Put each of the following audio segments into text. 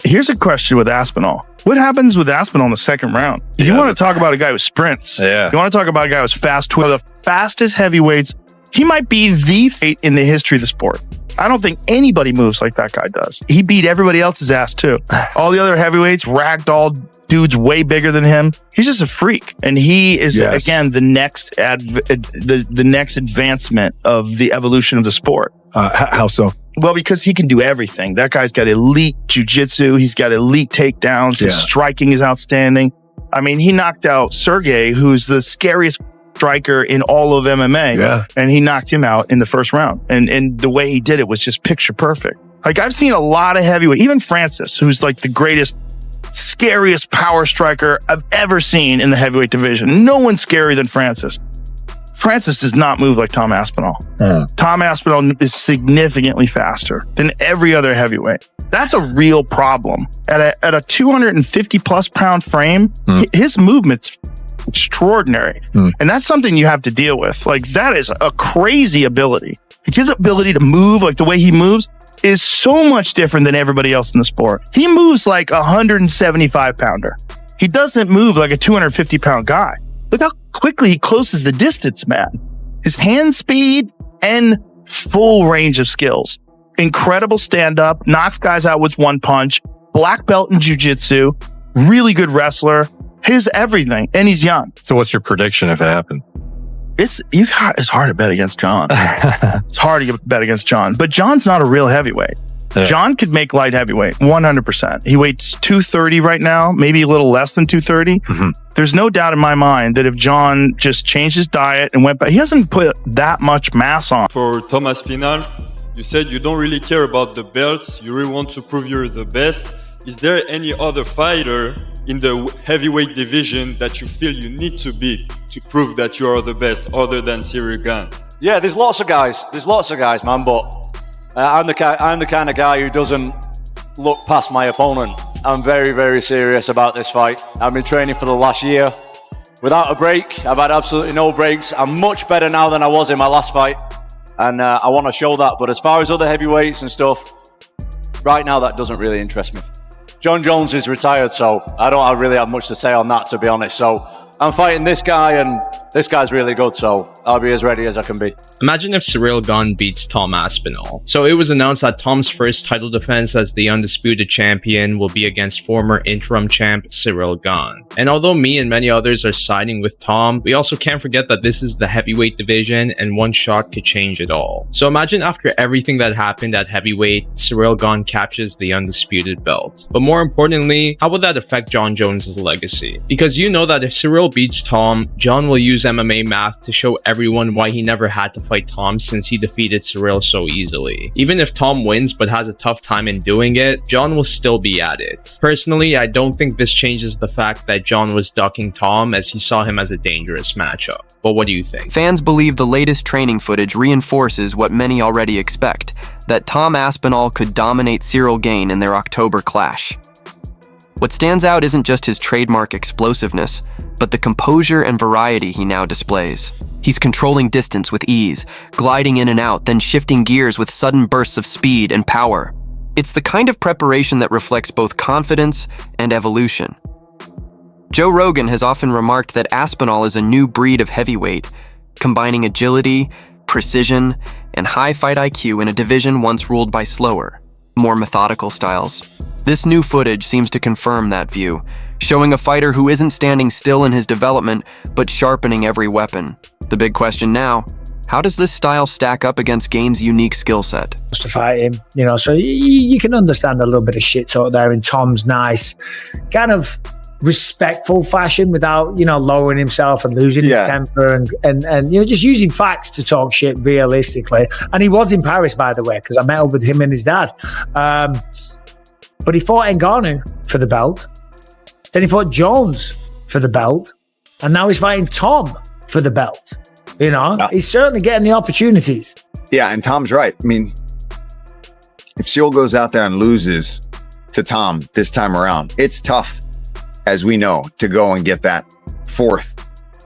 Here's a question with Aspinall. What happens with Aspinall in the second round? You want to talk about a guy who sprints. Yeah. You want to talk about a guy who's fast. The fastest heavyweights. He might be the fate in the history of the sport. I don't think anybody moves like that guy does. He beat everybody else's ass too. All the other heavyweights, ragdoll dudes way bigger than him. He's just a freak. And he is, again, the next the next advancement of the evolution of the sport. How so? Well, because he can do everything. That guy's got elite jiu-jitsu. He's got elite takedowns. His striking is outstanding. I mean, he knocked out Sergey, who's the scariest striker in all of MMA, and he knocked him out in the first round. And the way he did it was just picture perfect. Like, I've seen a lot of heavyweight, even Francis, who's like the greatest, scariest power striker I've ever seen in the heavyweight division. No one's scarier than Francis. Francis does not move like Tom Aspinall. Tom Aspinall is significantly faster than every other heavyweight. That's a real problem. At a 250 plus pound frame, his movement's extraordinary. And that's something you have to deal with. Like, that is a crazy ability. His ability to move, like the way he moves, is so much different than everybody else in the sport. He moves like a 175 pounder. He doesn't move like a 250 pound guy. Look how quickly he closes the distance, man. His hand speed and full range of skills. Incredible stand-up, knocks guys out with one punch, black belt in jiu-jitsu, really good wrestler. His everything, and he's young. So what's your prediction if it happened? It's hard to bet against John. It's hard to bet against John, but John's not a real heavyweight. Yeah. John could make light heavyweight, 100%. He weighs 230 right now, maybe a little less than 230. There's no doubt in my mind that if John just changed his diet and went back, he hasn't put that much mass on. For Tom Aspinall, you said you don't really care about the belts. You really want to prove you're the best. Is there any other fighter in the heavyweight division that you feel you need to beat to prove that you are the best, other than Ciryl Gane? Yeah, there's lots of guys. There's lots of guys, man, but I'm the kind of guy who doesn't look past my opponent. I'm very, very serious about this fight. I've been training for the last year without a break. I've had absolutely no breaks. I'm much better now than I was in my last fight, and I want to show that. But as far as other heavyweights and stuff, right now that doesn't really interest me. John Jones is retired, so I don't really have much to say on that, to be honest. So I'm fighting this guy, and this guy's really good, so I'll be as ready as I can be. Imagine if Ciryl Gane beats Tom Aspinall. So it was announced that Tom's first title defense as the undisputed champion will be against former interim champ Ciryl Gane. And although me and many others are siding with Tom, we also can't forget that this is the heavyweight division and one shot could change it all. So imagine after everything that happened at heavyweight, Ciryl Gane captures the undisputed belt. But more importantly, how would that affect John Jones' legacy? Because you know that if Ciryl beats Tom, John will use MMA math to show everyone why he never had to fight Tom since he defeated Ciryl so easily. Even if Tom wins but has a tough time in doing it, John will still be at it. Personally, I don't think this changes the fact that John was ducking Tom as he saw him as a dangerous matchup. But what do you think? Fans believe the latest training footage reinforces what many already expect, that Tom Aspinall could dominate Ciryl Gane in their October clash. What stands out isn't just his trademark explosiveness, but the composure and variety he now displays. He's controlling distance with ease, gliding in and out, then shifting gears with sudden bursts of speed and power. It's the kind of preparation that reflects both confidence and evolution. Joe Rogan has often remarked that Aspinall is a new breed of heavyweight, combining agility, precision, and high fight IQ in a division once ruled by slower, more methodical styles. This new footage seems to confirm that view, showing a fighter who isn't standing still in his development, but sharpening every weapon. The big question now, how does this style stack up against Gane's unique skill set? To fight him, so you can understand a little bit of shit talk there in Tom's nice, kind of respectful fashion without, lowering himself and losing his temper and just using facts to talk shit realistically. And he was in Paris, by the way, because I met up with him and his dad. But he fought Ngannou for the belt. Then he fought Jones for the belt. And now he's fighting Tom for the belt. He's certainly getting the opportunities. Yeah, and Tom's right. I mean, if Ciryl goes out there and loses to Tom this time around, it's tough, as we know, to go and get that fourth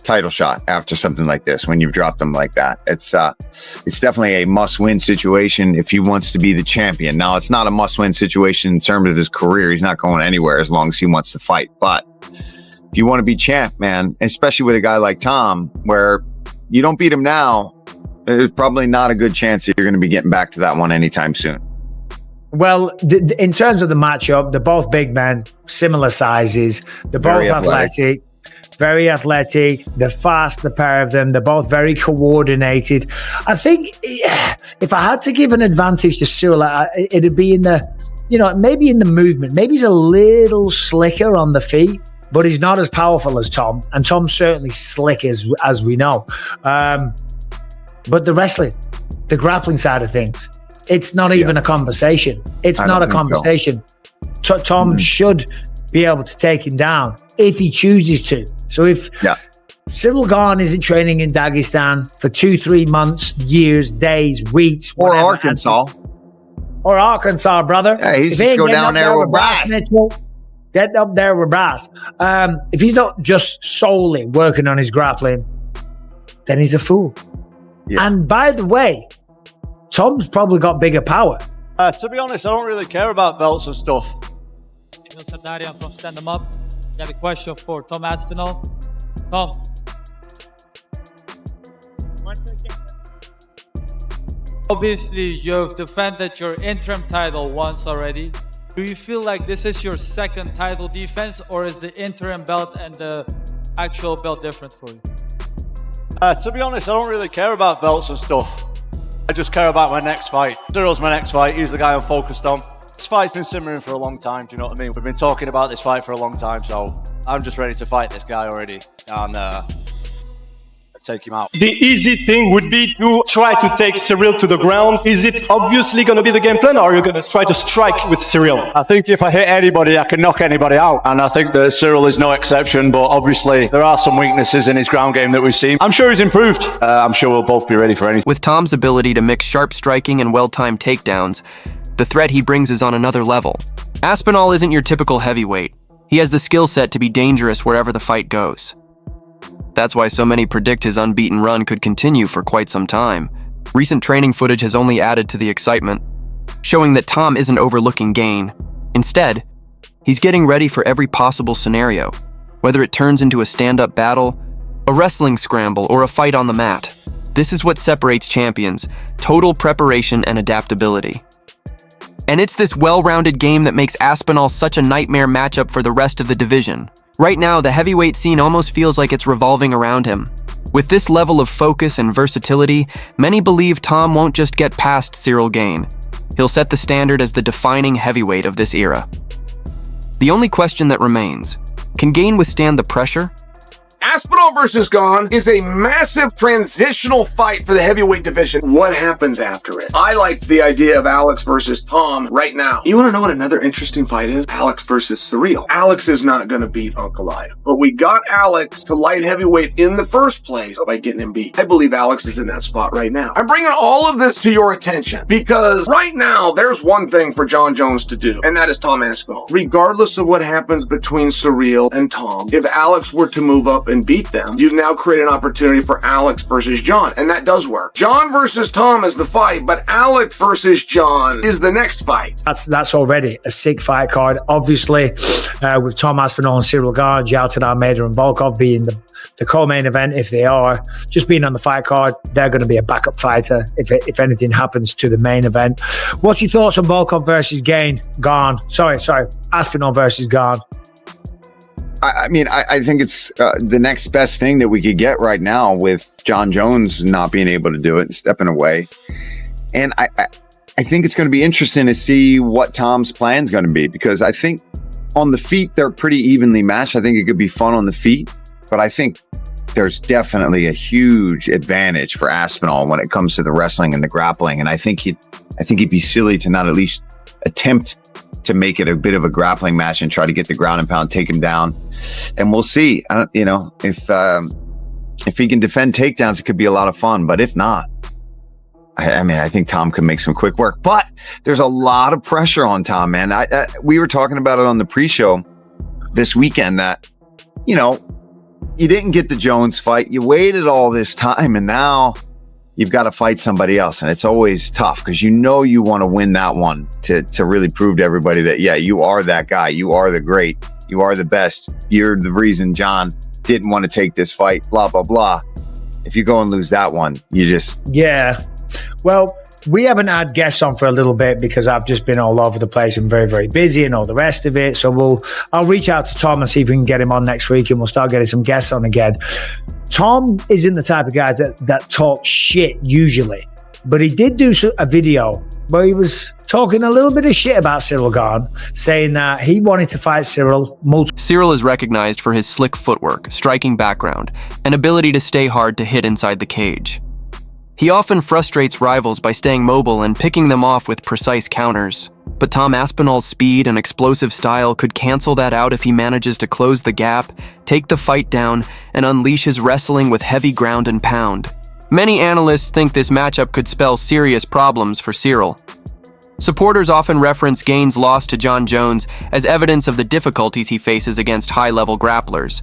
title shot after something like this. When you've dropped them like that, it's definitely a must-win situation if he wants to be the champion. Now, it's not a must-win situation in terms of his career. He's not going anywhere as long as he wants to fight. But if you want to be champ, man, especially with a guy like Tom, where you don't beat him now, there's probably not a good chance that you're going to be getting back to that one anytime soon. Well, in terms of the matchup, they're both big men, similar sizes. They're both athletic. Very athletic. They're fast, the pair of them. They're both very coordinated. I think if I had to give an advantage to Ciryl, it'd be in the, maybe in the movement. Maybe he's a little slicker on the feet, but he's not as powerful as Tom. And Tom's certainly slick as we know. But the wrestling, the grappling side of things, it's not even a conversation. It's not a conversation. So. Tom should be able to take him down if he chooses to. So if Ciryl Gane isn't training in Dagestan for 2-3 months, years, days, weeks, or Arkansas, brother. Yeah, he's just go down there with brass. Get up there with brass. If he's not just solely working on his grappling, then he's a fool. Yeah. And by the way, Tom's probably got bigger power. To be honest, I don't really care about belts and stuff. Sardarian from Stand 'em Up. You have a question for Tom Aspinall. Tom. Obviously, you've defended your interim title once already. Do you feel like this is your second title defense, or is the interim belt and the actual belt different for you? To be honest, I don't really care about belts and stuff. I just care about my next fight. Cyryl's my next fight. He's the guy I'm focused on. This fight's been simmering for a long time, do you know what I mean? We've been talking about this fight for a long time, so I'm just ready to fight this guy already and take him out. The easy thing would be to try to take Ciryl to the ground. Is it obviously going to be the game plan, or are you going to try to strike with Ciryl? I think if I hit anybody, I can knock anybody out. And I think that Ciryl is no exception, but obviously there are some weaknesses in his ground game that we've seen. I'm sure he's improved. I'm sure we'll both be ready for anything. With Tom's ability to mix sharp striking and well-timed takedowns, the threat he brings is on another level. Aspinall isn't your typical heavyweight. He has the skill set to be dangerous wherever the fight goes. That's why so many predict his unbeaten run could continue for quite some time. Recent training footage has only added to the excitement, showing that Tom isn't overlooking Gane. Instead, he's getting ready for every possible scenario, whether it turns into a stand-up battle, a wrestling scramble, or a fight on the mat. This is what separates champions: total preparation and adaptability. And it's this well-rounded game that makes Aspinall such a nightmare matchup for the rest of the division. Right now, the heavyweight scene almost feels like it's revolving around him. With this level of focus and versatility, many believe Tom won't just get past Ciryl Gane. He'll set the standard as the defining heavyweight of this era. The only question that remains: can Gane withstand the pressure? Aspinall versus Gane is a massive transitional fight for the heavyweight division. What happens after it? I like the idea of Alex versus Tom right now. You want to know what another interesting fight is? Alex versus Ciryl. Alex is not going to beat Uncle Ida, but we got Alex to light heavyweight in the first place by getting him beat. I believe Alex is in that spot right now. I'm bringing all of this to your attention because right now there's one thing for Jon Jones to do, and that is Tom Aspinall. Regardless of what happens between Ciryl and Tom, if Alex were to move up and beat them, you've now created an opportunity for Alex versus Jon, and that does work. Jon versus Tom is the fight, but Alex versus Jon is the next fight. That's already a sick fight card. Obviously, with Tom Aspinall and Ciryl Gane, Jalton Almeida and Volkov being the co-main event, if they are, just being on the fight card, they're going to be a backup fighter if anything happens to the main event. What's your thoughts on Volkov versus Gane? Sorry, Aspinall versus Gane. I mean, I think it's the next best thing that we could get right now with Jon Jones not being able to do it and stepping away. And I think it's going to be interesting to see what Tom's plan is going to be, because I think on the feet, they're pretty evenly matched. I think it could be fun on the feet, but I think there's definitely a huge advantage for Aspinall when it comes to the wrestling and the grappling. And I think he'd be silly to not at least attempt to make it a bit of a grappling match and try to get the ground and pound, take him down. And we'll see. If he can defend takedowns, it could be a lot of fun. But if not, I think Tom can make some quick work. But there's a lot of pressure on Tom, man. We were talking about it on the pre-show this weekend that, you didn't get the Jones fight. You waited all this time, and now you've got to fight somebody else. And it's always tough because you want to win that one to really prove to everybody that, yeah, you are that guy. You are the great. You are the best. You're the reason John didn't want to take this fight, blah, blah, blah. If you go and lose that one, you just... Yeah. Well, we haven't had guests on for a little bit because I've just been all over the place and very, very busy and all the rest of it. So I'll reach out to Tom and see if we can get him on next week, and we'll start getting some guests on again. Tom isn't the type of guy that talks shit usually, but he did do a video where he was talking a little bit of shit about Ciryl Gane, saying that he wanted to fight Ciryl multiple. Ciryl is recognized for his slick footwork, striking background, and ability to stay hard to hit inside the cage. He often frustrates rivals by staying mobile and picking them off with precise counters. But Tom Aspinall's speed and explosive style could cancel that out if he manages to close the gap, take the fight down, and unleash his wrestling with heavy ground and pound. Many analysts think this matchup could spell serious problems for Ciryl. Supporters often reference Gane's loss to Jon Jones as evidence of the difficulties he faces against high-level grapplers.